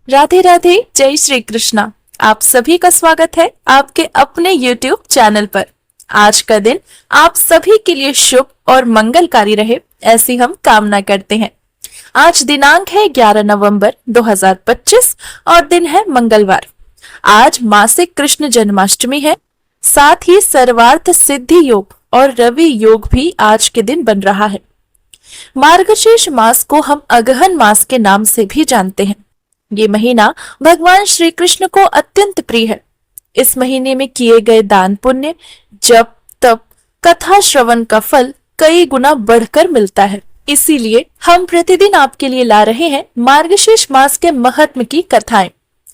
राधे राधे, जय श्री कृष्णा। आप सभी का स्वागत है आपके अपने YouTube चैनल पर। आज का दिन आप सभी के लिए शुभ और मंगलकारी रहे, ऐसी हम कामना करते हैं। आज दिनांक है 11 नवंबर 2025 और दिन है मंगलवार। आज मासिक कृष्ण जन्माष्टमी है। साथ ही सर्वार्थ सिद्धि योग और रवि योग भी आज के दिन बन रहा है। मार्गशीर्ष मास को हम अगहन मास के नाम से भी जानते हैं। ये महीना भगवान श्री कृष्ण को अत्यंत प्रिय है। इस महीने में किए गए दान पुण्य, जप, तप, कथा श्रवण का फल कई गुना बढ़कर मिलता है। इसीलिए हम प्रतिदिन आपके लिए ला रहे हैं मार्गशीर्ष मास के महत्व की कथाएं।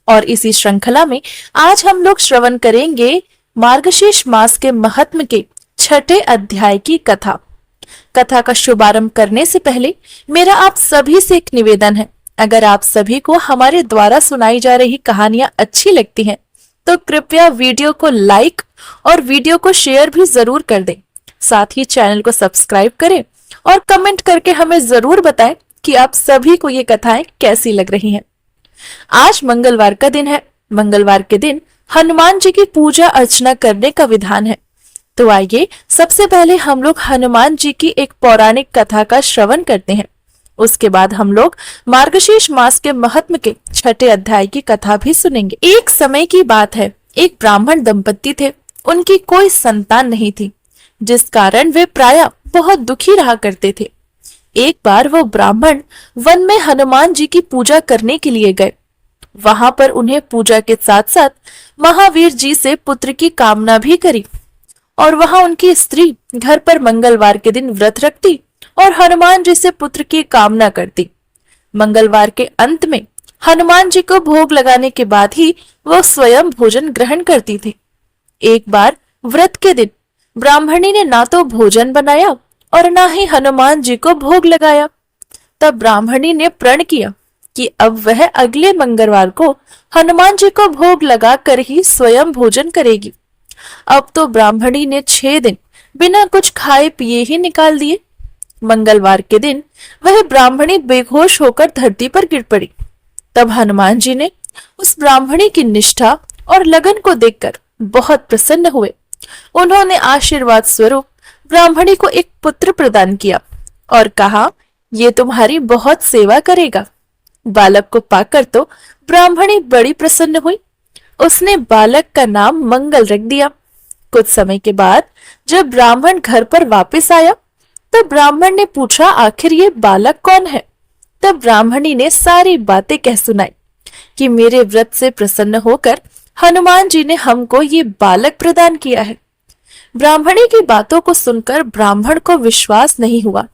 और इसी श्रृंखला में आज हम लोग श्रवण करेंगे मार्गशीर्ष मास के महत्व के 6ठे अध्याय की कथा। कथा का शुभारंभ करने से पहले मेरा आप सभी से एक निवेदन है, अगर आप सभी को हमारे द्वारा सुनाई जा रही कहानियां अच्छी लगती हैं, तो कृपया वीडियो को लाइक और वीडियो को शेयर भी जरूर कर दें। साथ ही चैनल को सब्सक्राइब करें और कमेंट करके हमें जरूर बताएं कि आप सभी को ये कथाएं कैसी लग रही हैं। आज मंगलवार का दिन है। मंगलवार के दिन हनुमान जी की पूजा अर्चना करने का विधान है। तो आइए सबसे पहले हम लोग हनुमान जी की एक पौराणिक कथा का श्रवण करते हैं। उसके बाद हम लोग मार्गशीर्ष मास के महत्व के 6ठे अध्याय की कथा भी सुनेंगे। एक समय की बात है, एक ब्राह्मण दंपत्ति थे। उनकी कोई संतान नहीं थी, जिस कारण वे प्रायः बहुत दुखी रहा करते थे। एक बार वो ब्राह्मण वन में हनुमान जी की पूजा करने के लिए गए। वहां पर उन्हें पूजा के साथ साथ महावीर जी से पुत्र की कामना भी करी। और वहां उनकी स्त्री घर पर मंगलवार के दिन व्रत रखती और हनुमान जी से पुत्र की कामना करती। मंगलवार के अंत में हनुमान जी को भोग लगाने के बाद ही वो स्वयं भोजन ग्रहण करती थी। एक बार व्रत के दिन ब्राह्मणी ने ना तो भोजन बनाया और ना ही हनुमान जी को भोग लगाया। तब ब्राह्मणी ने प्रण किया कि अब वह अगले मंगलवार को हनुमान जी को भोग लगाकर ही स्वयं भोजन करेगी। अब तो ब्राह्मणी ने 6 दिन बिना कुछ खाए पिए ही निकाल दिए। मंगलवार के दिन वह ब्राह्मणी बेहोश होकर धरती पर गिर पड़ी। तब हनुमान जी ने उस ब्राह्मणी की निष्ठा और लगन को देखकर बहुत प्रसन्न हुए। उन्होंने आशीर्वाद स्वरूप ब्राह्मणी को एक पुत्र प्रदान किया और कहा, ये तुम्हारी बहुत सेवा करेगा। बालक को पाकर तो ब्राह्मणी बड़ी प्रसन्न हुई। उसने बालक का नाम मंगल रख दिया। कुछ समय के बाद जब ब्राह्मण घर पर वापस आया, तब ब्राह्मण ने पूछा, आखिर ये बालक कौन है? तब ब्राह्मणी ने सारी बातें कह सुनाई कि मेरे व्रत से प्रसन्न होकर हनुमान जी ने हमको ये बालक प्रदान किया है। ब्राह्मणी की बातों को सुनकर ब्राह्मण को विश्वास नहीं हुआ।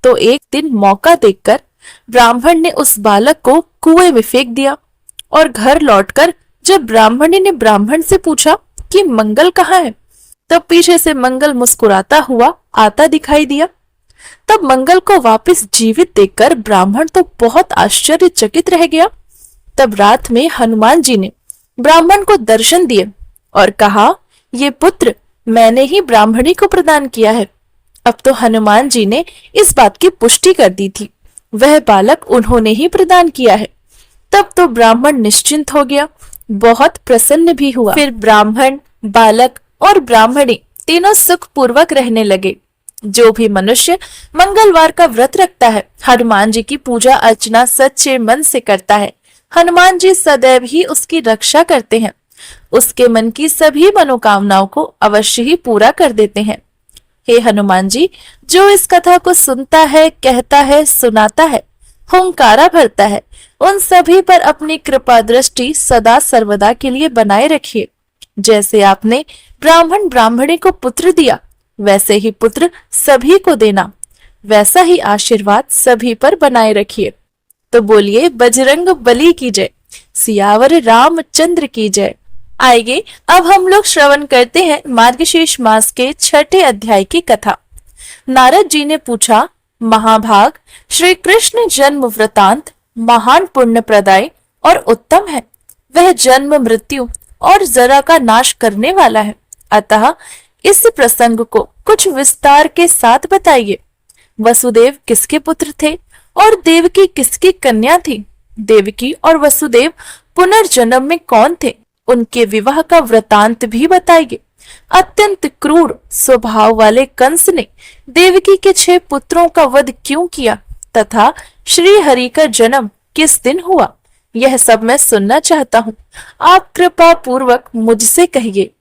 तो एक दिन मौका देखकर ब्राह्मण ने उस बालक को कुएं में फेंक दिया। और घर लौटकर जब ब्राह्मणी ने ब्राह्मण से पूछा कि मंगल कहाँ है, तब पीछे से मंगल मुस्कुराता हुआ आता दिखाई दिया। तब मंगल को वापस जीवित देखकर ब्राह्मण तो बहुत आश्चर्यचकित रह गया। तब रात में हनुमान जी ने ब्राह्मण को दर्शन दिए और कहा, ये पुत्र मैंने ही ब्राह्मणी को प्रदान किया है। अब तो हनुमान जी ने इस बात की पुष्टि कर दी थी, वह बालक उन्होंने ही प्रदान किया है। तब तो ब्राह्मण निश्चिंत हो गया, बहुत प्रसन्न भी हुआ। फिर ब्राह्मण, बालक और ब्राह्मणी तीनों सुख पूर्वक रहने लगे। जो भी मनुष्य मंगलवार का व्रत रखता है, हनुमान जी की पूजा अर्चना सच्चे मन से करता है, हनुमान जी सदैव ही उसकी रक्षा करते हैं। उसके मन की सभी मनोकामनाओं को अवश्य ही पूरा कर देते हैं। हे हनुमान जी, जो इस कथा को सुनता है, कहता है, सुनाता है, हुंकारा भरता है, उन सभी पर अपनी कृपा दृष्टि सदा सर्वदा के लिए बनाए रखिए। जैसे आपने ब्राह्मण ब्राह्मणी को पुत्र दिया, वैसे ही पुत्र सभी को देना, वैसा ही आशीर्वाद सभी पर बनाए रखिए। तो बोलिए बजरंग बली की जय, सियावर रामचंद्र की जय। आइए अब हम लोग श्रवण करते हैं मार्गशीर्ष मास के 6ठे अध्याय की कथा। नारद जी ने पूछा, महाभाग, श्री कृष्ण जन्म वृतांत महान पुण्य प्रदाय और उत्तम है। वह जन्म, मृत्यु और जरा का नाश करने वाला है। अतः इस प्रसंग को कुछ विस्तार के साथ बताइए। वसुदेव किसके पुत्र थे और देवकी किसकी कन्या थी? देवकी और वसुदेव पुनर्जन्म में कौन थे, उनके विवाह का वृतांत भी बताइए। अत्यंत क्रूर स्वभाव वाले कंस ने देवकी के 6 पुत्रों का वध क्यों किया तथा श्री हरि का जन्म किस दिन हुआ, यह सब मैं सुनना चाहता हूँ। आप कृपा पूर्वक मुझसे कहिए।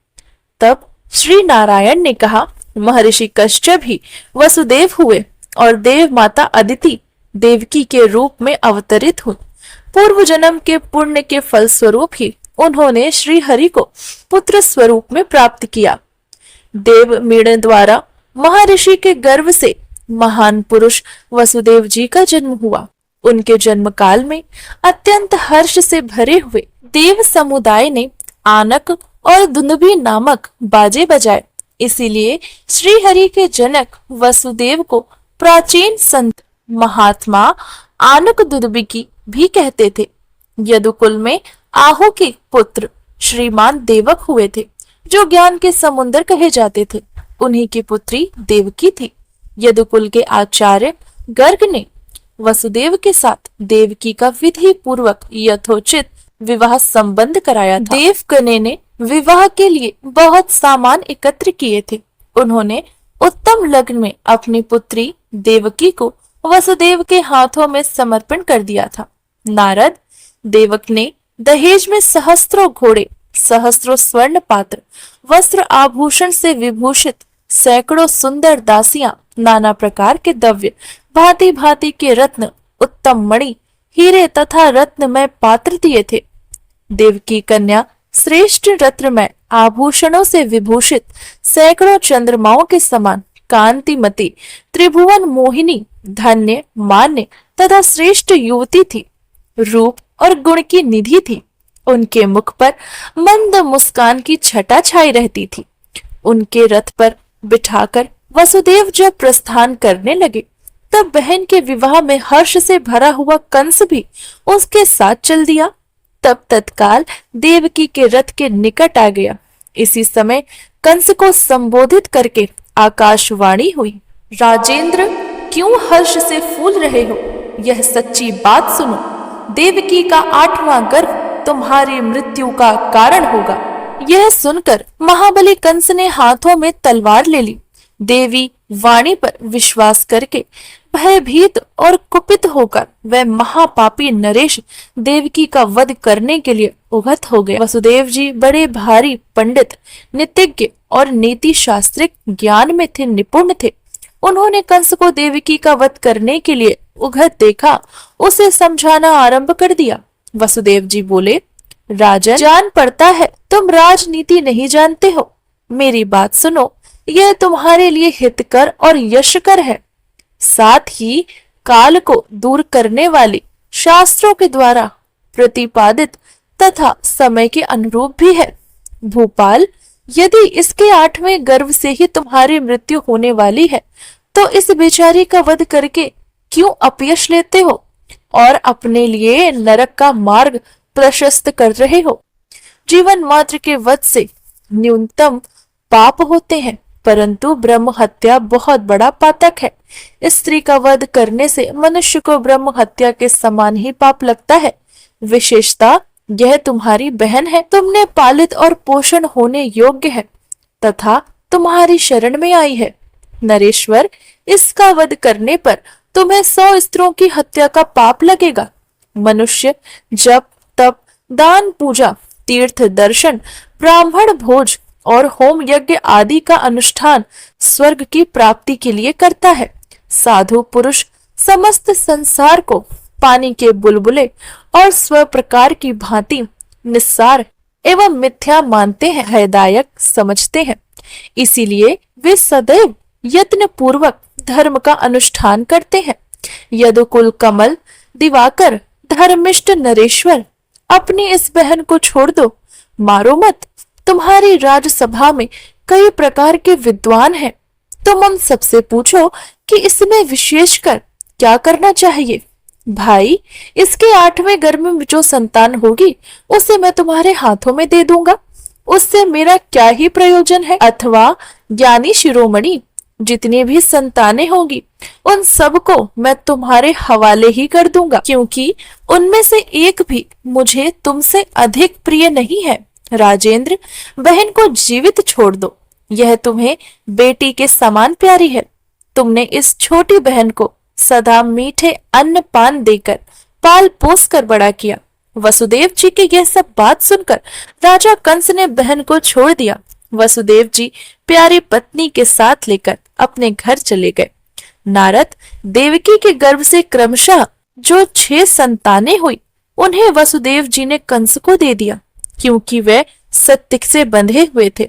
तब श्री नारायण ने कहा, महर्षि कश्यप ही वसुदेव हुए और देव माता अदिति देवकी के रूप में अवतरित हुई। पूर्व जन्म के पुण्य के फल स्वरूप ही उन्होंने श्री हरि को पुत्र स्वरूप में प्राप्त किया। देव मीण द्वारा महर्षि के गर्भ से महान पुरुष वसुदेव जी का जन्म हुआ। उनके जन्म काल में अत्यंत हर्ष से भरे हुए देव समुदाय ने आनक और दुंदुभी नामक बाजे बजाए। इसीलिए श्री हरि के जनक वसुदेव को प्राचीन संत महात्मा आनक दुंदुभी भी कहते थे। यदुकुल में आहु के पुत्र श्रीमान देवक हुए थे, जो ज्ञान के समुद्र कहे जाते थे। उन्हीं की पुत्री देवकी थी। यदुकुल के आचार्य गर्ग ने वसुदेव के साथ देवकी का विधि पूर्वक यथोचित विवाह संबंध कराया था। देवकने ने विवाह के लिए बहुत सामान एकत्र किए थे। उन्होंने उत्तम लग्न में अपनी पुत्री देवकी को वसुदेव के हाथों में समर्पण कर दिया था। नारद देवक ने दहेज में सहस्त्रों घोड़े, सहस्त्रों स्वर्ण पात्र, वस्त्र आभूषण से विभूषित सैकड़ों सुंदर दासियां, नाना प्रकार के द्रव्य, भांति भांति के रत्न, उत्तम मणि, हीरे तथा रत्नमय पात्र दिए थे। देवकी कन्या श्रेष्ठ रत्नमय आभूषणों से विभूषित सैकड़ों चंद्रमाओं के समान कांतिमती, त्रिभुवन मोहिनी, धन्य, मान्य तथा श्रेष्ठ युवती थी। रूप और गुण की निधि थी। उनके मुख पर मंद मुस्कान की छटा छाई रहती थी। उनके रथ पर बिठाकर वसुदेव जब प्रस्थान करने लगे, तब बहन के विवाह में हर्ष से भरा हुआ कंस भी उसके साथ चल दिया। तब तत्काल देवकी के रथ के निकट आ गया। इसी समय कंस को संबोधित करके आकाशवाणी हुई, राजेंद्र, क्यों हर्ष से फूल रहे हो? यह सच्ची बात सुनो। देवकी का 8वां गर्भ तुम्हारी मृत्यु का कारण होगा। यह सुनकर महाबली कंस ने हाथों में तलवार ले ली। देवी वाणी पर विश्वास करके भयभीत और कुपित होकर वह महापापी नरेश देवकी का वध करने के लिए उगत हो गए। वसुदेव जी बड़े भारी पंडित, नीतिज्ञ और नीति शास्त्रिक ज्ञान में थे, निपुण थे। उन्होंने कंस को देवकी का वध करने के लिए उगत देखा, उसे समझाना आरंभ कर दिया। वसुदेव जी बोले, राजन, जान पड़ता है तुम राजनीति नहीं जानते हो। मेरी बात सुनो, यह तुम्हारे लिए हितकर और यशकर है, साथ ही काल को दूर करने वाली शास्त्रों के द्वारा प्रतिपादित तथा समय के अनुरूप भी है। भूपाल, यदि इसके 8वें गर्भ से ही तुम्हारी मृत्यु होने वाली है, तो इस बेचारी का वध करके क्यों अपयश लेते हो और अपने लिए नरक का मार्ग प्रशस्त कर रहे हो? जीवन मात्र के वध से न्यूनतम पाप होते हैं, परंतु ब्रह्म हत्या बहुत बड़ा पातक है। स्त्री का वध करने से मनुष्य को ब्रह्म हत्या के समान ही पाप लगता है। विशेषता यह तुम्हारी बहन है, तुमने पालित और पोषण होने योग्य है तथा तुम्हारी शरण में आई है। नरेश्वर, इसका वध करने पर तुम्हें 100 स्त्रियों की हत्या का पाप लगेगा। मनुष्य जब तप, दान, पूजा, तीर्थ दर्शन, ब्राह्मण भोज और होम यज्ञ आदि का अनुष्ठान स्वर्ग की प्राप्ति के लिए करता है। साधु पुरुष समस्त संसार को पानी के बुलबुले और स्व प्रकार की भांति निस्सार एवं मिथ्या मानते हैं, भयदायक समझते हैं। इसीलिए वे सदैव यत्न पूर्वक धर्म का अनुष्ठान करते हैं। यदुकुल कमल दिवाकर धर्मिष्ठ नरेश्वर, अपनी इस बहन को छोड़ दो, मारो मत। तुम्हारी राजसभा में कई प्रकार के विद्वान हैं, तुम उन सबसे पूछो कि इसमें विशेषकर क्या करना चाहिए। भाई, इसके 8वें गर्भ में जो संतान होगी उसे मैं तुम्हारे हाथों में दे दूंगा, उससे मेरा क्या ही प्रयोजन है। अथवा ज्ञानी शिरोमणि, जितनी भी संतानें होंगी उन सबको मैं तुम्हारे हवाले ही कर दूंगा, क्योंकि उनमें से एक भी मुझे तुमसे अधिक प्रिय नहीं है। राजेंद्र, बहन को जीवित छोड़ दो, यह तुम्हें बेटी के समान प्यारी है। तुमने इस छोटी बहन को सदा मीठे अन्न पान देकर पाल पोस कर बड़ा किया। वसुदेव जी की यह सब बात सुनकर राजा कंस ने बहन को छोड़ दिया। वसुदेव जी प्यारी पत्नी के साथ लेकर अपने घर चले गए। नारद, देवकी के गर्भ से क्रमशः जो 6 संतानें हुई उन्हें वसुदेव जी ने कंस को दे दिया, क्योंकि वे सत्य से बंधे हुए थे।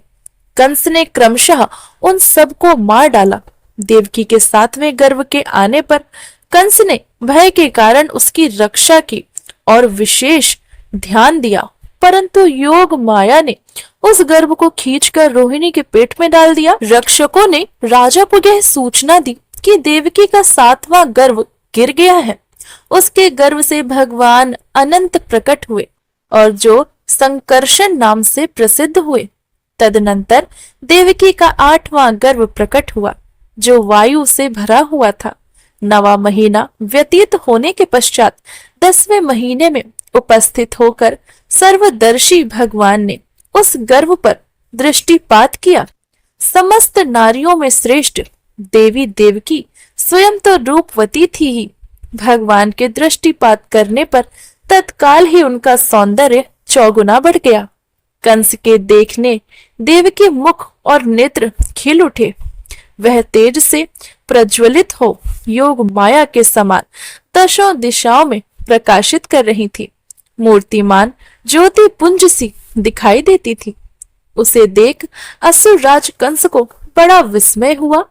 कंस ने क्रमशः उन सबको मार डाला। देवकी के 7वें गर्भ के आने पर कंस ने भय के कारण उसकी रक्षा की और विशेष ध्यान दिया, परंतु योग माया ने उस गर्भ को खींचकर रोहिणी के पेट में डाल दिया। रक्षकों ने राजा को यह सूचना दी कि देवकी का 7वां गर्भ गिर गया है। उसके गर्भ से भगवान अनंत प्रकट हुए और जो संकर्षण नाम से प्रसिद्ध हुए। तदनंतर देवकी का 8वां गर्भ प्रकट हुआ, जो वायु से भरा हुआ था। 9वां महीना व्यतीत होने के पश्चात 10वें महीने में उपस्थित होकर सर्वदर्शी भगवान ने उस गर्भ पर दृष्टिपात किया। समस्त नारियों में श्रेष्ठ देवी देवकी स्वयं तो रूपवती थी ही, भगवान के दृष्टिपात करने पर तत्काल ही उनका सौंदर्य चौगुना बढ़ गया। कंस के देखने देवकी मुख और नेत्र खिल उठे। वह तेज से प्रज्वलित हो योग माया के समान दशों दिशाओं में प्रकाशित कर रही थी। मूर्तिमान ज्योति पुंज सी दिखाई देती थी। उसे देख असुर राज कंस को बड़ा विस्मय हुआ।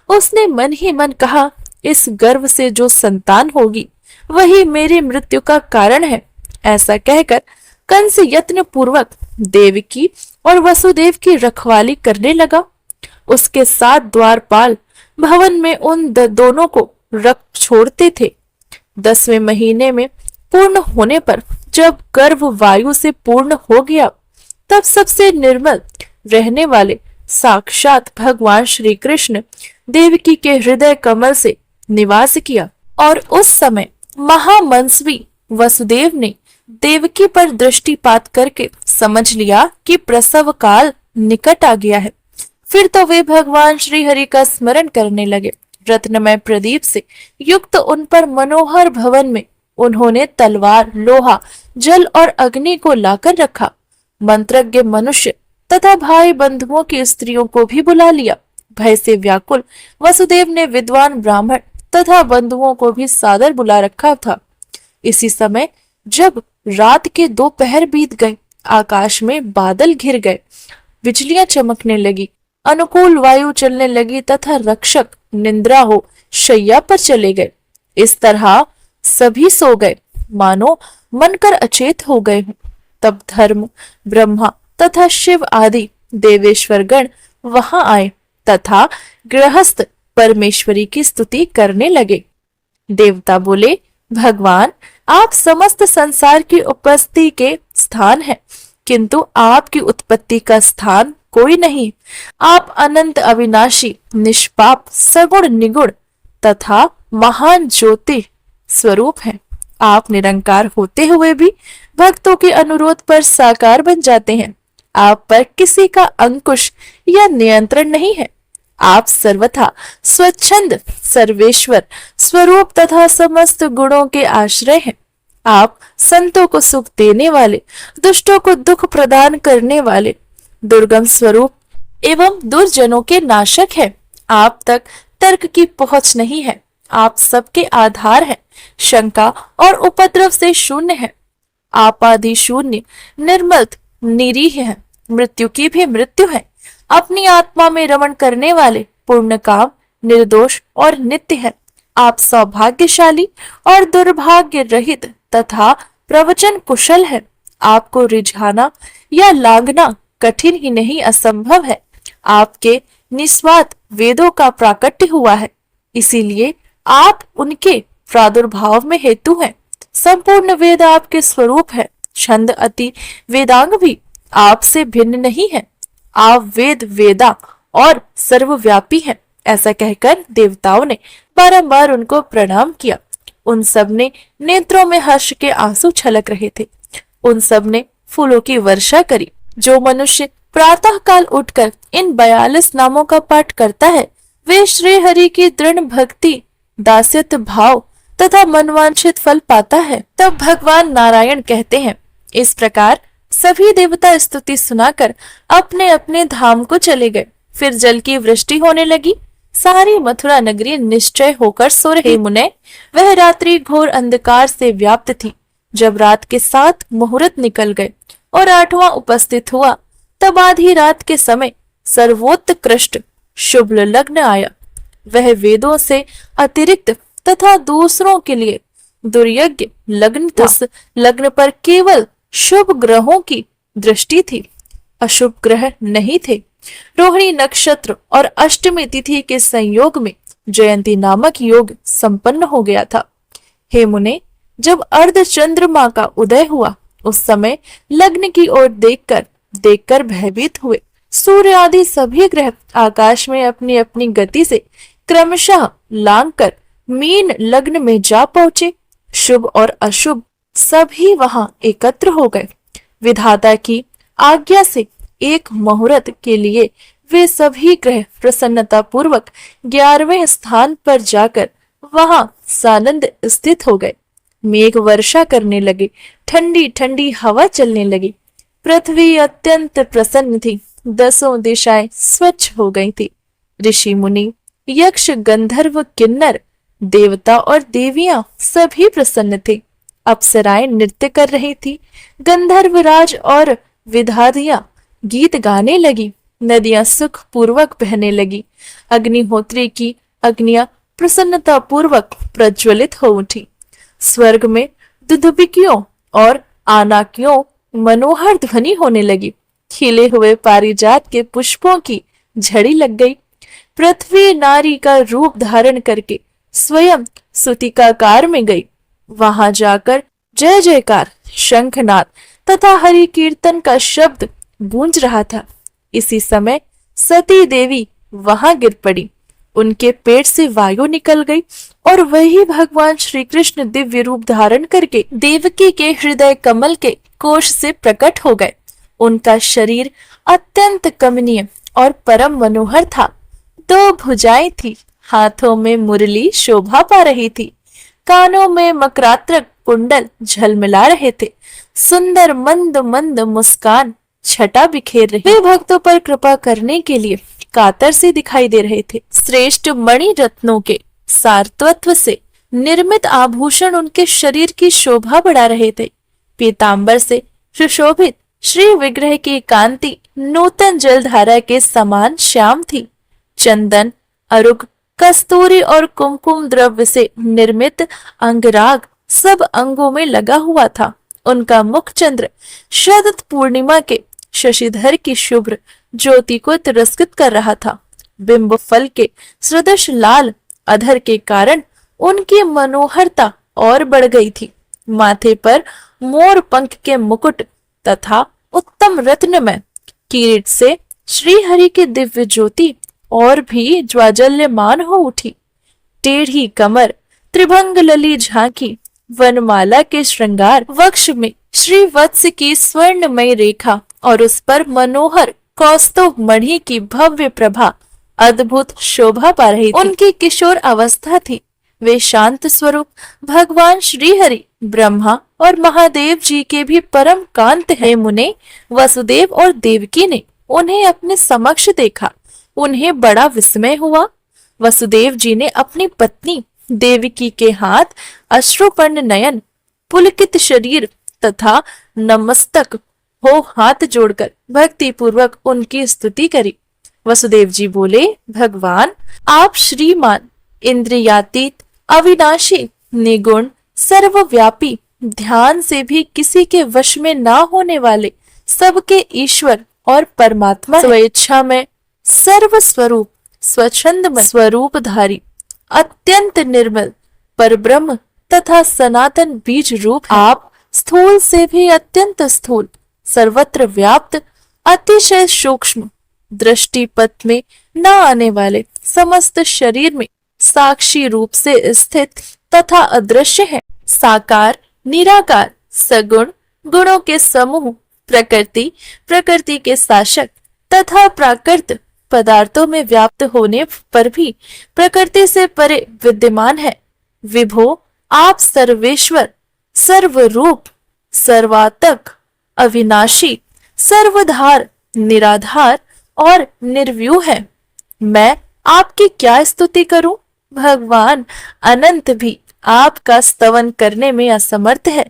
उसने मन ही मन कहा, इस गर्भ से जो संतान होगी वही मेरी मृत्यु का कारण है। ऐसा कहकर कंस यत्न पूर्वक देवकी और वसुदेव की रखवाली करने लगा। उसके 7 द्वारपाल भवन में उन दोनों को रख छोड़ते थे। 10वें महीने में पूर्ण होने पर जब गर्भ वायु से पूर्ण हो गया, तब सबसे निर्मल रहने वाले साक्षात भगवान श्री कृष्ण देवकी के हृदय कमल से निवास किया। और उस समय महामंसवी वसुदेव ने देवकी पर दृष्टिपात करके समझ लिया कि प्रसव काल निकट आ गया है। फिर तो वे भगवान श्री हरि का स्मरण करने लगे। रत्नमय प्रदीप से युक्त उन पर मनोहर भवन में उन्होंने तलवार, लोहा, जल और अग्नि को लाकर रखा। मंत्रज्ञ मनुष्य तथा भाई बंधुओं की स्त्रियों को भी बुला लिया। भय से व्याकुल वसुदेव ने विद्वान ब्राह्मण तथा बंधुओं को भी सादर बुला रखा था। इसी समय जब रात के 2 पहर बीत गए, आकाश में बादल घिर गए, बिजलियां चमकने लगी, अनुकूल वायु चलने लगी तथा रक्षक निद्रा हो शैया पर चले गए। इस तरह सभी सो गए, मानो मनकर अचेत हो गए हों। तब धर्म, ब्रह्मा तथा शिव आदि देवेश्वर गण वहां आए तथा गृहस्थ परमेश्वरी की स्तुति करने लगे। देवता बोले, भगवान, आप समस्त संसार की उपस्थिति के स्थान हैं, किंतु आपकी उत्पत्ति का स्थान कोई नहीं। आप अनंत अविनाशी, निष्पाप, सगुण निगुण तथा महान ज्योति स्वरूप हैं। आप निरंकार होते हुए भी भक्तों के अनुरोध पर साकार बन जाते हैं। आप पर किसी का अंकुश या नियंत्रण नहीं है। आप सर्वथा स्वच्छंद, सर्वेश्वर स्वरूप तथा समस्त गुणों के आश्रय हैं। आप संतों को सुख देने वाले, दुष्टों को दुख प्रदान करने वाले, दुर्गम स्वरूप एवं दुर्जनों के नाशक हैं। आप तक तर्क की पहुंच नहीं है। आप सबके आधार हैं, शंका और उपद्रव से शून्य है। आप आदि शून्य, निर्मल, निरीह हैं, मृत्यु की भी मृत्यु है। अपनी आत्मा में रमण करने वाले, पूर्ण काम, निर्दोष और नित्य है। आप सौभाग्यशाली और दुर्भाग्य रहित तथा प्रवचन कुशल है। आपको रिझाना या लांघना कठिन ही नहीं, असंभव है। आपके निस्वार्थ वेदों का प्राकट्य हुआ है, इसीलिए आप उनके प्रादुर्भाव में हेतु हैं। संपूर्ण वेद आपके स्वरूप है। छंद अति वेदांग भी आपसे भिन्न नहीं है। आप वेद, वेदा और सर्वव्यापी हैं। ऐसा कहकर देवताओं ने बारंबार उनको प्रणाम किया। उन सब ने नेत्रों में हर्ष के आंसू छलक रहे थे। उन सब ने फूलों की वर्षा करी। जो मनुष्य प्रातः काल उठकर इन 42 नामों का पाठ करता है, वे श्री हरि की दृढ़ भक्ति, दास्यत भाव तथा मनवांछित फल पाता है। तब भगवान नारायण कहते हैं, इस प्रकार सभी देवता स्तुति सुनाकर अपने अपने धाम को चले गए। फिर जल की वृष्टि होने लगी। सारी मथुरा नगरी निश्चय होकर सो रही। मुने, वह रात्रि घोर अंधकार से व्याप्त थी। जब रात के 7 मुहूर्त निकल गए और 8वां उपस्थित हुआ, तब आधी रात के समय सर्वोत्कृष्ट शुभ लग्न आया। वह वेदों से अतिरिक्त तथा दूसरों के लिए दुर्यज्ञ लग्न था। उस लग्न पर केवल शुभ ग्रहों की दृष्टि थी, अशुभ ग्रह नहीं थे। रोहिणी नक्षत्र और अष्टमी तिथि के संयोग में जयंती नामक योग संपन्न हो गया था। हे मुने, जब अर्ध चंद्रमा का उदय हुआ, उस समय लग्न की ओर देखकर भयभीत हुए। सूर्य आदि सभी ग्रह आकाश में अपनी अपनी गति से क्रमशः लांघकर मीन लग्न में जा पहुंचे। शुभ और अशुभ सभी वहां एकत्र हो गए। विधाता की आज्ञा से एक मुहूर्त के लिए वे सभी ग्रह प्रसन्नता पूर्वक 11वें स्थान पर जाकर वहां सानंद स्थित हो गए। मेघ वर्षा करने लगे, ठंडी ठंडी हवा चलने लगी। पृथ्वी अत्यंत प्रसन्न थी। 10 दिशाएं स्वच्छ हो गई थी। ऋषि मुनि, यक्ष, गंधर्व, किन्नर, देवता और देवियां सभी प्रसन्न थे। अप्सराएं नृत्य कर रही थी। गंधर्व राज और विधादियां गीत गाने लगी। नदियां सुख पूर्वक बहने लगी। अग्निहोत्री की अग्नियां प्रसन्नता पूर्वक प्रज्वलित हो उठी। स्वर्ग में दुदुभिकियों और आनाकियों मनोहर ध्वनि होने लगी। खिले हुए पारिजात के पुष्पों की झड़ी लग गई। पृथ्वी नारी का रूप धारण करके स्वयं सुतिकाकार में गई। वहां जाकर जय जयकार, शंखनाद तथा हरि कीर्तन का शब्द गूंज रहा था। इसी समय सती देवी वहां गिर पड़ी। उनके पेट से वायु निकल गई और वही भगवान श्री कृष्ण दिव्य रूप धारण करके देवकी के हृदय कमल के कोश से प्रकट हो गए। उनका शरीर अत्यंत कमनीय और परम मनोहर था। 2 भुजाएं थी। हाथों में मुरली शोभा पा रही थी। कानों में मकरात्रक कुंडल झलमिला रहे थे। सुंदर मंद मंद मुस्कान छटा बिखेर रही। वे भक्तों पर कृपा करने के लिए कातर से दिखाई दे रहे थे। श्रेष्ठ मणि रत्नों के सारतत्व से निर्मित आभूषण उनके शरीर की शोभा बढ़ा रहे थे। पीतांबर से सुशोभित श्री विग्रह की कांति नूतन जलधारा के समान श्याम थी। चंदन, अरुक, कस्तूरी और कुमकुम द्रव्य से निर्मित अंगराग सब अंगों में लगा हुआ था। उनका मुख चंद्र शरद पूर्णिमा के शशिधर की शुभ्र ज्योति को तिरस्कृत कर रहा था। बिंब फल के सदृश लाल अधर के कारण उनकी मनोहरता और बढ़ गई थी। माथे पर मोर पंख के मुकुट तथा उत्तम रत्नमय किरीट से श्री हरि की दिव्य ज्योति और भी ज्वाजल्यमान हो उठी। टेढ़ी कमर, त्रिभंग लली झांकी, वनमाला के श्रृंगार, वक्ष में श्री वत्स की स्वर्णमय रेखा और उस पर मनोहर कौस्तुभ मणि की भव्य प्रभा अद्भुत शोभा पा रही थी। उनकी किशोर अवस्था थी। वे शांत स्वरूप भगवान श्री हरि, ब्रह्मा और महादेव जी के भी परम कांत है। मुने, वसुदेव और देवकी ने उन्हें अपने समक्ष देखा। उन्हें बड़ा विस्मय हुआ। वसुदेव जी ने अपनी पत्नी देवकी के हाथ, अश्रुपूर्ण नयन, पुलकित शरीर तथा नमस्तक हो हाथ जोड़कर भक्ति पूर्वक उनकी स्तुति करी। वसुदेव जी बोले, भगवान, आप श्रीमान, इंद्रियातीत, अविनाशी, निगुण, सर्वव्यापी, ध्यान से भी किसी के वश में ना होने वाले, सबके ईश्वर और परमात्मा, स्वेच्छा में सर्व स्वरूप, स्वच्छंद स्वरूपधारी, अत्यंत निर्मल परब्रह्म तथा सनातन बीज रूप। आप स्थूल से भी अत्यंत स्थूल, सर्वत्र व्याप्त, अतिशय सूक्ष्म, दृष्टि पथ में न आने वाले, समस्त शरीर में साक्षी रूप से स्थित तथा अदृश्य है। साकार, निराकार, सगुण, गुणों के समूह, प्रकृति, प्रकृति के शासक तथा प्राकृत पदार्थों में व्याप्त होने पर भी प्रकृति से परे विद्यमान है। विभो, आप सर्वेश्वर, सर्वरूप, सर्वातक, अविनाशी, सर्वधार, निराधार और निर्व्यूह है। मैं आपकी क्या स्तुति करूं? भगवान अनंत भी आपका स्तवन करने में असमर्थ है।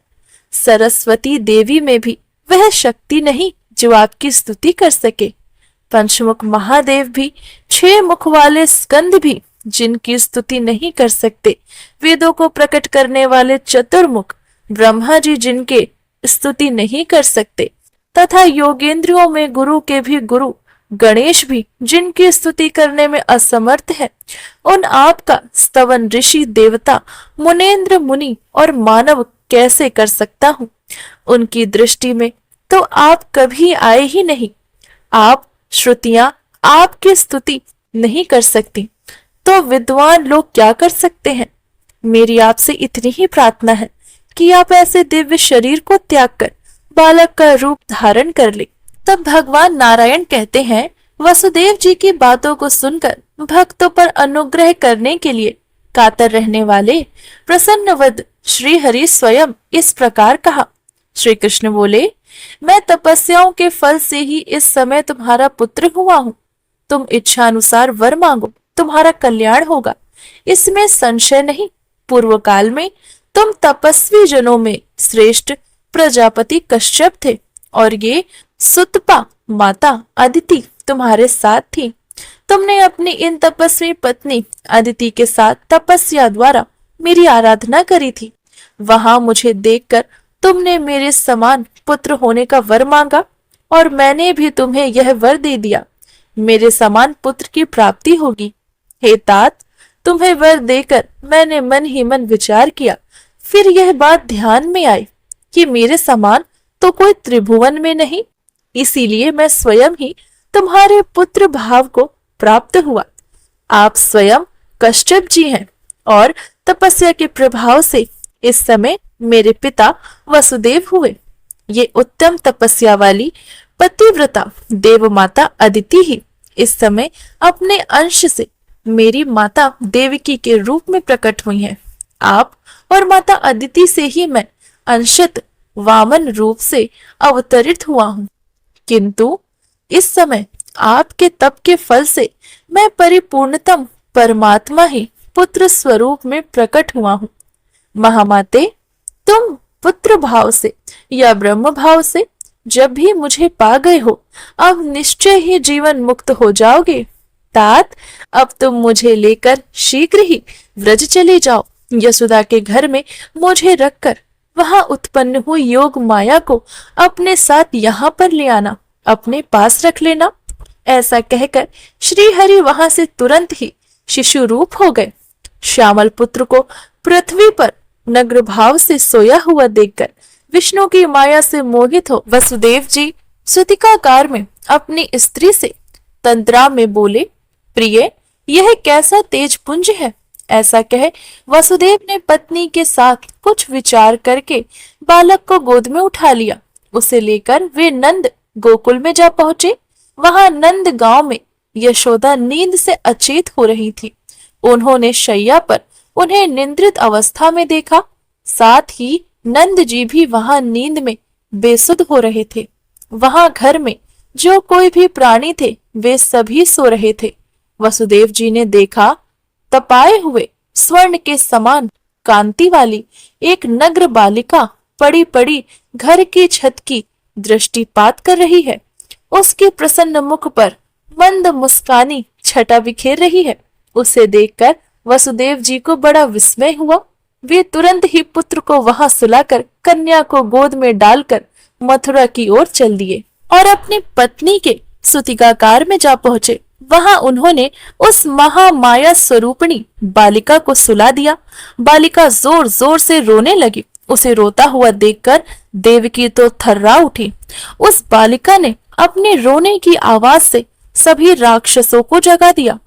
सरस्वती देवी में भी वह शक्ति नहीं जो आपकी स्तुति कर सके। पंचमुख महादेव भी, 6 मुख वाले स्कंद भी जिनकी स्तुति नहीं कर सकते। वेदों को प्रकट करने वाले चतुर्मुख ब्रह्मा जी जिनके स्तुति नहीं कर सकते, तथा योगेंद्रियों में गुरु के भी गुरु गणेश भी जिनकी स्तुति करने में असमर्थ है, उन आपका स्तवन ऋषि, देवता, मुनेन्द्र, मुनि और मानव कैसे कर सकता हूँ? उनकी दृष्टि में तो आप कभी आए ही नहीं। आप श्रुतियां आपकी स्तुति नहीं कर सकती, तो विद्वान लोग क्या कर सकते हैं? मेरी आपसे इतनी ही प्रार्थना है कि आप ऐसे दिव्य शरीर को त्याग कर बालक का रूप धारण कर ले। तब भगवान नारायण कहते हैं, वसुदेव जी की बातों को सुनकर भक्तों पर अनुग्रह करने के लिए कातर रहने वाले प्रसन्नवद श्री हरि स्वयं इस प्रकार कहा। श्री कृष्ण बोले, मैं तपस्याओं के फल से ही इस समय तुम्हारा पुत्र हुआ हूँ। तुम इच्छा अनुसार वर मांगो, तुम्हारा कल्याण होगा, इसमें संशय नहीं। पूर्व काल में तुम तपस्वी जनों में श्रेष्ठ प्रजापति कश्यप थे और ये सुतपा माता अदिति तुम्हारे साथ थी। तुमने अपनी इन तपस्वी पत्नी अदिति के साथ तपस्या द्वारा मेरी आराधना करी थी। वहां मुझे देखकर तुमने मेरे समान पुत्र होने का वर मांगा और मैंने भी तुम्हें यह वर दे दिया। मेरे समान पुत्र की प्राप्ति होगी। हे तात, तुम्हें वर देकर मैंने मन ही मन विचार किया। फिर यह बात ध्यान में आई कि मेरे समान तो कोई त्रिभुवन में नहीं, इसीलिए मैं स्वयं ही तुम्हारे पुत्र भाव को प्राप्त हुआ। आप स्वयं कश्यप जी हैं और तपस्या के प्रभाव से इस समय मेरे पिता वसुदेव हुए। ये उत्तम तपस्या वाली पतिव्रता देव माता अदिति ही इस समय अपने अंश से मेरी माता देवकी के रूप में प्रकट हुई हैं। आप और माता अदिति से ही मैं अंशत वामन रूप से अवतरित हुआ हूँ, किंतु इस समय आपके तप के फल से मैं परिपूर्णतम परमात्मा ही पुत्र स्वरूप में प्रकट हुआ हूँ। महामाते, तुम पुत्र भाव से या ब्रह्म भाव से जब भी मुझे पा गए हो, अब निश्चय ही जीवन मुक्त हो जाओगे। तात, अब तुम मुझे लेकर शीघ्र ही व्रज चले जाओ। यशोदा के घर में मुझे रखकर वहां उत्पन्न हुई योग माया को अपने साथ यहाँ पर ले आना, अपने पास रख लेना। ऐसा कहकर श्री हरि वहां से तुरंत ही शिशु रूप हो गए। श्यामल पुत्र को पृथ्वी पर नग्न भाव से सोया हुआ देखकर विष्णु की माया से मोहित हो वसुदेव जी सुतिकाकार में अपनी स्त्री से तंत्रा में बोले, प्रिय, यह कैसा तेज पुंज है। ऐसा कह वसुदेव ने पत्नी के साथ कुछ विचार करके बालक को गोद में उठा लिया। उसे लेकर वे नंद गोकुल में जा पहुंचे। वहां नंद गांव में यशोदा नींद से अचेत हो रही थी। उन्होंने शैया पर उन्हें निद्रित अवस्था में देखा। साथ ही नंद जी भी वहां नींद में बेसुध हो रहे थे। वहां घर में जो कोई भी प्राणी थे वे सभी सो रहे थे। वसुदेव जी ने देखा, तपाए हुए स्वर्ण के समान कांति वाली एक नग्न बालिका पड़ी पड़ी घर की छत की दृष्टिपात कर रही है। उसके प्रसन्न मुख पर मंद मुस्कानी छटा बिखेर रही है। उसे देखकर वसुदेव जी को बड़ा विस्मय हुआ। वे तुरंत ही पुत्र को वहां सुलाकर कन्या को गोद में डालकर मथुरा की ओर चल दिए और अपनी पत्नी के सुतिकाकार में जा पहुंचे। वहां उन्होंने उस महामाया स्वरूपिणी बालिका को सुला दिया। बालिका जोर जोर से रोने लगी। उसे रोता हुआ देखकर देवकी तो थर्रा उठी। उस बालिका ने अपने रोने की आवाज से सभी राक्षसों को जगा दिया।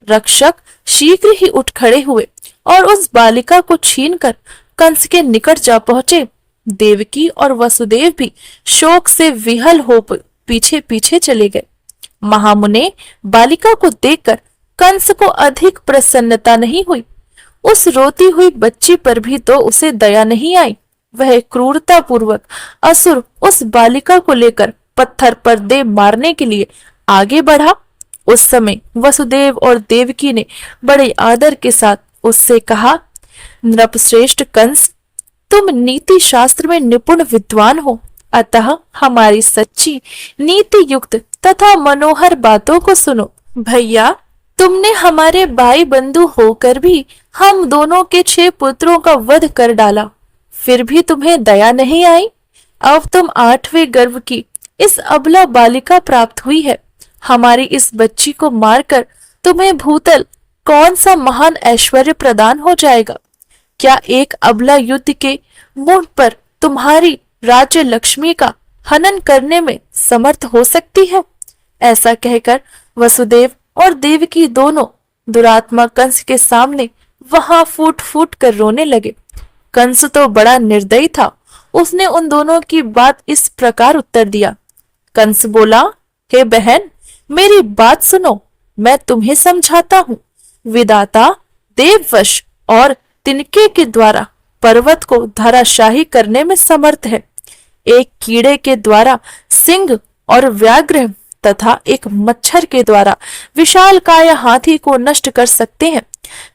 रक्षक शीघ्र ही उठ खड़े हुए और उस बालिका को छीनकर कंस के निकट जा पहुंचे। देवकी और वसुदेव भी शोक से विहल हो पीछे पीछे चले गए। महामुने बालिका को देखकर कंस को अधिक प्रसन्नता नहीं हुई। उस रोती हुई बच्ची पर भी तो उसे दया नहीं आई। वह क्रूरता पूर्वक असुर उस बालिका को लेकर पत्थर पर दे मारने के लिए आगे बढ़ा। उस समय वसुदेव और देवकी ने बड़े आदर के साथ उससे कहा, नृपश्रेष्ठ कंस, तुम नीति शास्त्र में निपुण विद्वान हो, अतः हमारी सच्ची नीति युक्त तथा मनोहर बातों को सुनो। भैया, तुमने हमारे भाई बंधु होकर भी हम दोनों के 6 पुत्रों का वध कर डाला, फिर भी तुम्हें दया नहीं आई। अब तुम 8वें गर्भ की इस अबला बालिका प्राप्त हुई है। हमारी इस बच्ची को मारकर तुम्हें भूतल कौन सा महान ऐश्वर्य प्रदान हो जाएगा? क्या एक अबला युद्ध के मुंह पर तुम्हारी राज्य लक्ष्मी का हनन करने में समर्थ हो सकती है? ऐसा कहकर वसुदेव और देवकी दोनों दुरात्मा कंस के सामने वहां फूट फूट कर रोने लगे। कंस तो बड़ा निर्दयी था। उसने उन दोनों की बात इस प्रकार उत्तर दिया। कंस बोला, हे बहन, मेरी बात सुनो, मैं तुम्हें समझाता हूँ। विधाता देववश और तिनके के द्वारा पर्वत को धराशाही करने में समर्थ है। एक कीड़े के द्वारा सिंह और व्याघ्र तथा एक मच्छर के द्वारा विशालकाय हाथी को नष्ट कर सकते हैं।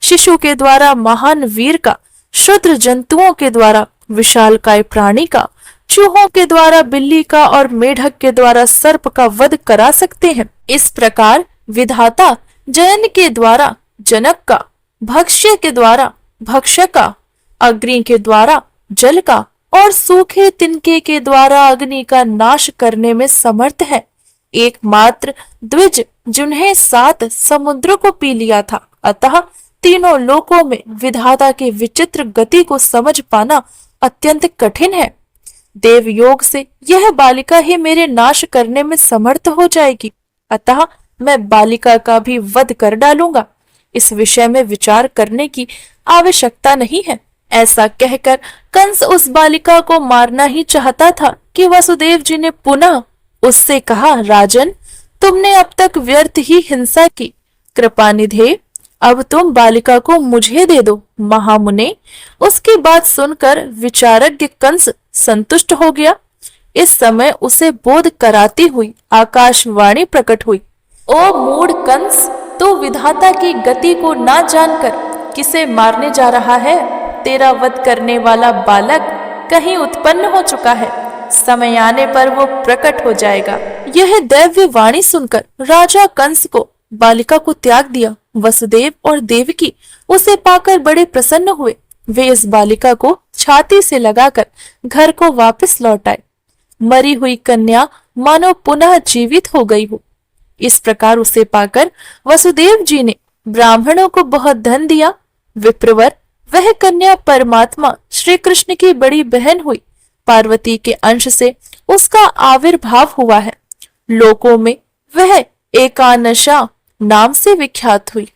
शिशु के द्वारा महान वीर का, क्षुद्र जंतुओं के द्वारा विशालकाय प्राणी का, चूहों के द्वारा बिल्ली का और मेढक के द्वारा सर्प का वध करा सकते हैं। इस प्रकार विधाता जयन के द्वारा जनक का, भक्ष्य के द्वारा भक्षक का, अग्नि के द्वारा जल का और सूखे तिनके के द्वारा अग्नि का नाश करने में समर्थ है। एकमात्र द्विज जिन्हें 7 समुद्र को पी लिया था, अतः तीनों लोकों में विधाता की विचित्र गति को समझ पाना अत्यंत कठिन है। देव योग से यह बालिका ही मेरे नाश करने में समर्थ हो जाएगी, अतः मैं बालिका का भी वध कर डालूंगा। इस विषय में विचार करने की आवश्यकता नहीं है। ऐसा कहकर कंस उस बालिका को मारना ही चाहता था कि वसुदेव जी ने पुनः उससे कहा, राजन, तुमने अब तक व्यर्थ ही हिंसा की। कृपानिधे, अब तुम बालिका को मुझे दे दो। महामुने, उसकी बात सुनकर विचारज्ञ कंस संतुष्ट हो गया। इस समय उसे बोध कराती हुई आकाशवाणी प्रकट हुई। ओ मूढ़ कंस, तू विधाता की गति को ना जानकर किसे मारने जा रहा है? तेरा वध करने वाला बालक कहीं उत्पन्न हो चुका है। समय आने पर वो प्रकट हो जाएगा। यह दैव्य वाणी सुनकर राजा कंस को बालिका को त्याग दिया। वसुदेव और देवकी उसे पाकर बड़े प्रसन्न हुए। वे इस बालिका को छाती से लगाकर घर को वापस लौट आए। मरी हुई कन्या मानो पुनः जीवित हो गई हो। इस प्रकार उसे पाकर वसुदेव जी ने ब्राह्मणों को बहुत धन दिया। विप्रवर, वह कन्या परमात्मा श्री कृष्ण की बड़ी बहन हुई। पार्वती के अंश से उसका आविर्भाव हुआ है। लोकों में वह एकानशा नाम से विख्यात हुई।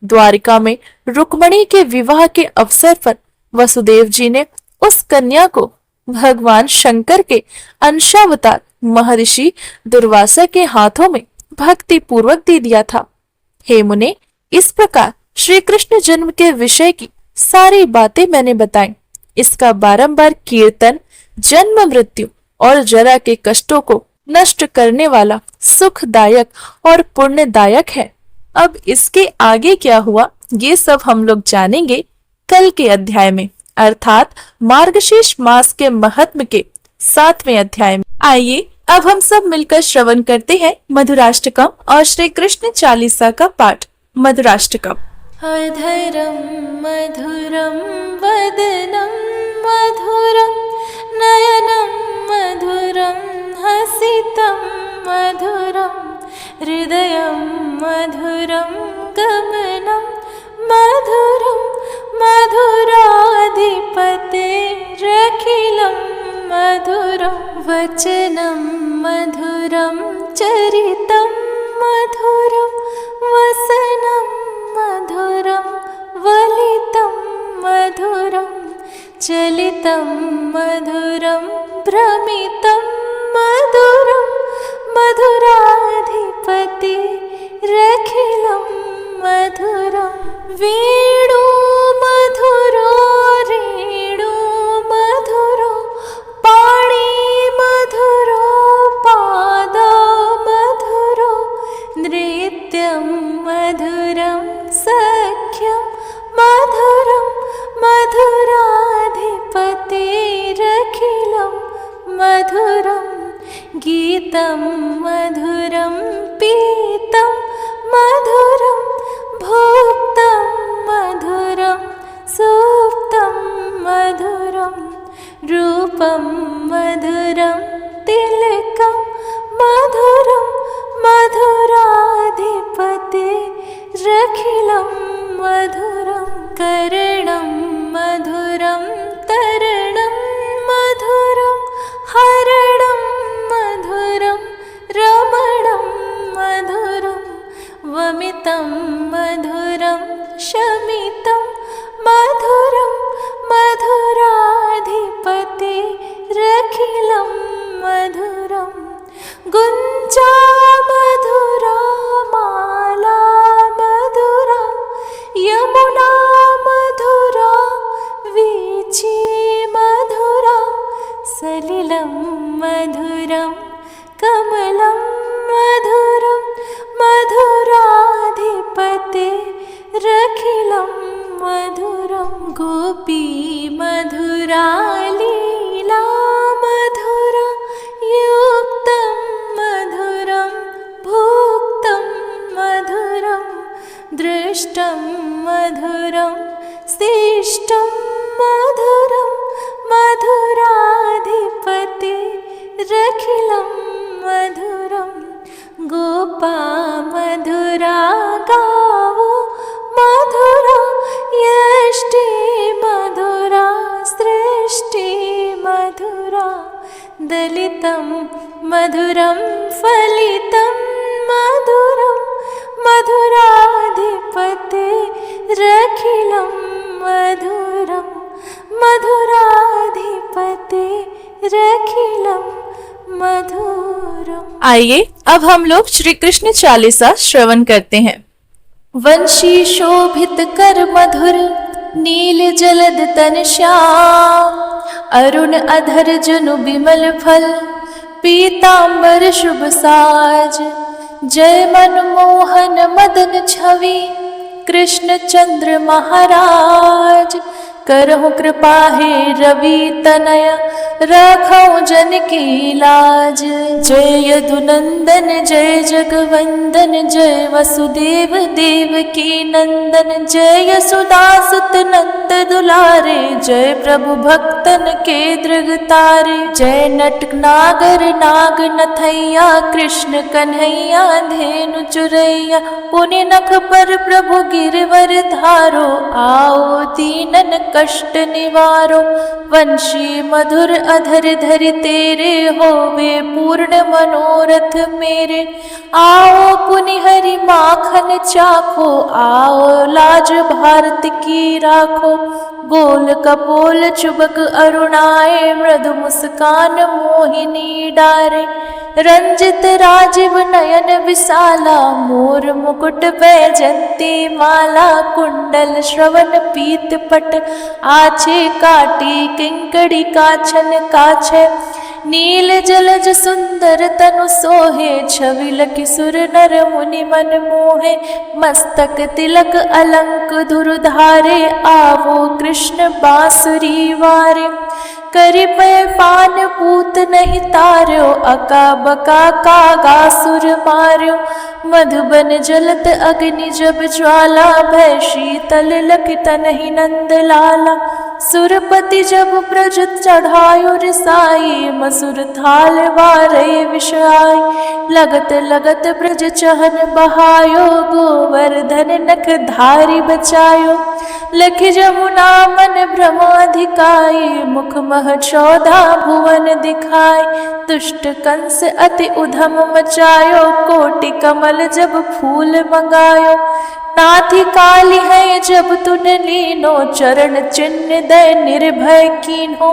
द्वारिका में रुक्मणी के विवाह के अवसर पर वसुदेव जी ने उस कन्या को भगवान शंकर के अंशावतार महर्षि दुर्वासा के हाथों में भक्ति पूर्वक दे दिया था। हे मुने, इस प्रकार श्री कृष्ण जन्म के विषय की सारी बातें मैंने बताई। इसका बारंबार कीर्तन जन्म मृत्यु और जरा के कष्टों को नष्ट करने वाला सुखदायक और पुण्यदायक है। अब इसके आगे क्या हुआ, ये सब हम लोग जानेंगे कल के अध्याय में, अर्थात मार्गशीर्ष मास के महात्म्य के 7वें अध्याय में। आइए अब हम सब मिलकर श्रवण करते हैं मधुराष्टकम और श्री कृष्ण चालीसा का पाठ। मधुराष्टकम। अधरं मधुरं वदनं मधुरं नयनं मधुरं हसितं मधुरं हृदयं मधुरं गमनं मधुरं मधुराधिपतेरखिलं मधुरं वचनं मधुरं चरितं मधुरं वसनं चलितं मधुरं भ्रमितं मधुरं मधुराधिपतिरखिलं मधुरं वेणु मधुरो रेणु मधुरो पाणि मधुरो पाद मधुरो नृत्यं मधुरं सख्यं मधुरं मधुराधिपतिरखिलं मधुरं गीतं मधुरं पीतं मधुरं भुक्तं मधुरं सुप्तं मधुरं रूपं मधुरं तिलकं मधुरं मधुराधिपतिरखिलं मधुरं करणं मधुरं तरणं मधुरं हरणं मधुरं रमणं मधुरं वमितं मधुरं शमितं मधुरं मधुराधिपतिरखिलं मधुरं गुञ्जा मधुरा माला मधुरा यमुना मधुरा वीची मधुरा सलिलं मधुरं कमलं मधुरं मधुराधिपतिरखिलं मधुरं गोपी मधुरा लीला मधुरा युक्तं मधुरं भुक्तं मधुरं दृष्टं मधुरं शिष्टं मधुरं मधुराधिपतिरखिलं मधुरं गोपा मधुरा गावो मधुरा यष्टि मधुरा सृष्टि मधुरा दलितं मधुरं फलितं मधुरं मधुराधिपतिरखिलं मधुरं मधुराधिपतिरखिलं मधुरम। आइए अब हम लोग श्री कृष्ण चालीसा श्रवण करते हैं। वंशी शोभित कर मधुर नील जलद तन श्याम अरुण अधर जनु बिमल फल पीतांबर शुभ साज जय मनमोहन मदन छवि कृष्ण चंद्र महाराज करहु कृपा हे रवि तनय रखो जन की लाज। जय यदुनंदन जय जगवंदन जय वसुदेव देव की नंदन जय यशोदासुत नंद दुलारे जय प्रभु भक्तन के दृग तारे जय नट नागर नाग नथैया कृष्ण कन्हैया धेनु चुरैया पुण्य नख पर प्रभु गिरवर धारो आओ दीनन कष्ट निवारो वंशी मधुर अधर धर तेरे होवे पूर्ण मनोरथ मेरे आओ पुनि हरि माखन चाखो आओ लाज भारत की राखो बोल कपोल चुबक अरुणाए मृदु मुस्कान मोहिनी डारे रंजित राजीव नयन विशाला मोर मुकुट वैजंती माला कुंडल श्रवण पीत पट आछे काटी किंकड़ी काछन काछे नील जलज सुंदर तनु सोहे छविल किशोर नर मुनि मन मोहे मस्तक तिलक अलंक धुरधारे आवो कृष्ण बांसुरी वारे करि पै पान पूत नहीं तार्यो अका बका कागासुर मार्यो मधुबन जलत अग्नि जब ज्वाला भय शीतल लखित नहीं नंद लाला सुरपति जब ब्रज चढ़ायो रिसाई मसुर थाल वारे विषाई लगत लगत ब्रज चहन बहायो गोवर्धन नख धारी बचायो लख जमुना मन भ्रमाधिकाई मुख मह चौधा भुवन दिखाई दुष्ट कंस अति उधम मचायो कोटि कमल जब फूल मंगायो नाथ काली है जब तुन लीनो, चरण चिन्ह दय निर्भय कीन्हो।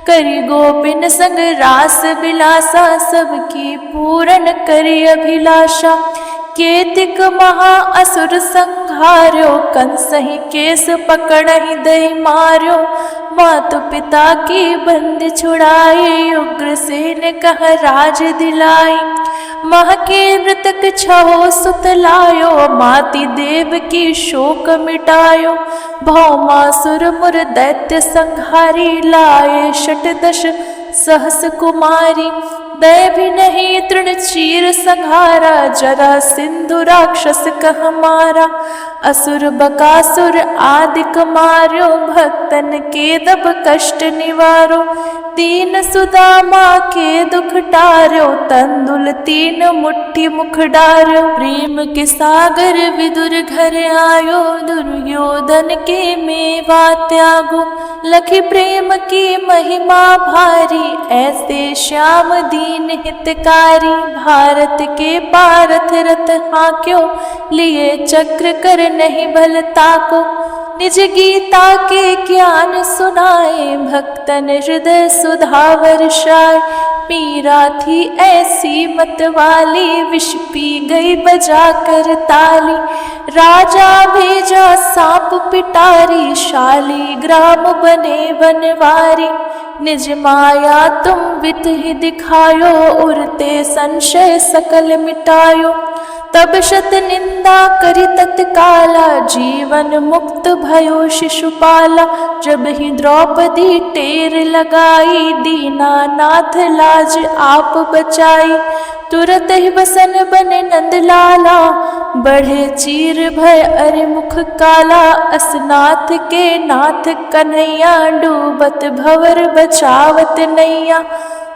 करि गोपिन संग रास बिलासा, सबकी पूरन करि अभिलाषा। केतिक महा असुर संहार्यो, कंसहि केस पकड़हि दई मार्यो। मातु पिता की बंदी छुड़ाई, उग्रसेन कह राज दिलाई। मह के मृतक छहो सुत लायो, माति देव की शोक मिटायो। भौमासुर मुर दैत्य संहारी, लाए षटदश सहस कुमारी। दय भी नहीं तृण चीर संहारा, जरा सिंधु राक्षस कह मारा। असुर बकासुर आदिक मार्यो, भक्तन के दब कष्ट निवारो। दीन सुदामा के दुख टार्यो, तंदुल तीन मुट्ठी मुख डार्यो। प्रेम के सागर विदुर घर आयो, दुर्योधन के मेवा त्यागो। लखी प्रेम की महिमा भारी, ऐसे श्याम दीन हितकारी। भारत के पारथ रथ हाक्यो, लिए चक्र कर नहीं भलता को। निज गीता के ज्ञान सुनाए, भक्तन हृदय सुधा वर्षाए। मीरा थी ऐसी मत वाली, विष पी गई बजा कर ताली। राजा भेजा सांप पिटारी, शाली ग्राम बने बनवारी। निज माया तुम वित ही दिखायो, उरते संशय सकल मिटायो। तब शत निंदा करी तत्काला, जीवन मुक्त भयो शिशुपाला। जब ही द्रौपदी टेर लगाई, दीनानाथ लाज आप बचाई। तुरत ही बसन बने नंदलाला, बढ़े चीर भय अरे मुख काला। असनाथ के नाथ कन्हैया, डूबत भवर बचावत नैया।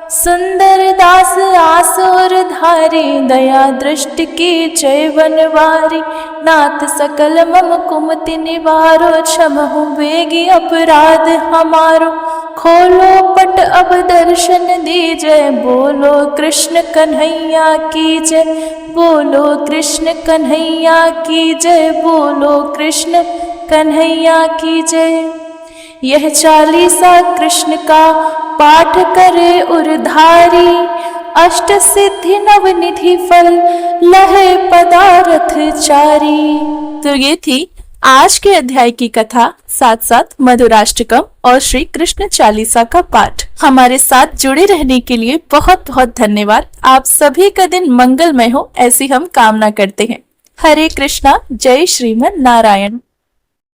सुंदर दास आसुर धारी, दया दृष्टि की जय बनवारी। नाथ सकल मम कुमति निवारो, क्षमहु बेगी अपराध हमारो। खोलो पट अब दर्शन दीजय, बोलो कृष्ण कन्हैया की जय। बोलो कृष्ण कन्हैया की जय, बोलो कृष्ण कन्हैया की जय। यह चालीसा कृष्ण का पाठ करे उरधारी, अष्ट सिद्धि नवनिधि फल लहे पदारथ चारी। तो ये थी आज के अध्याय की कथा, साथ साथ मधुराष्टकम और श्री कृष्ण चालीसा का पाठ। हमारे साथ जुड़े रहने के लिए बहुत बहुत धन्यवाद। आप सभी का दिन मंगलमय हो, ऐसी हम कामना करते हैं। हरे कृष्णा, जय श्रीमन नारायण।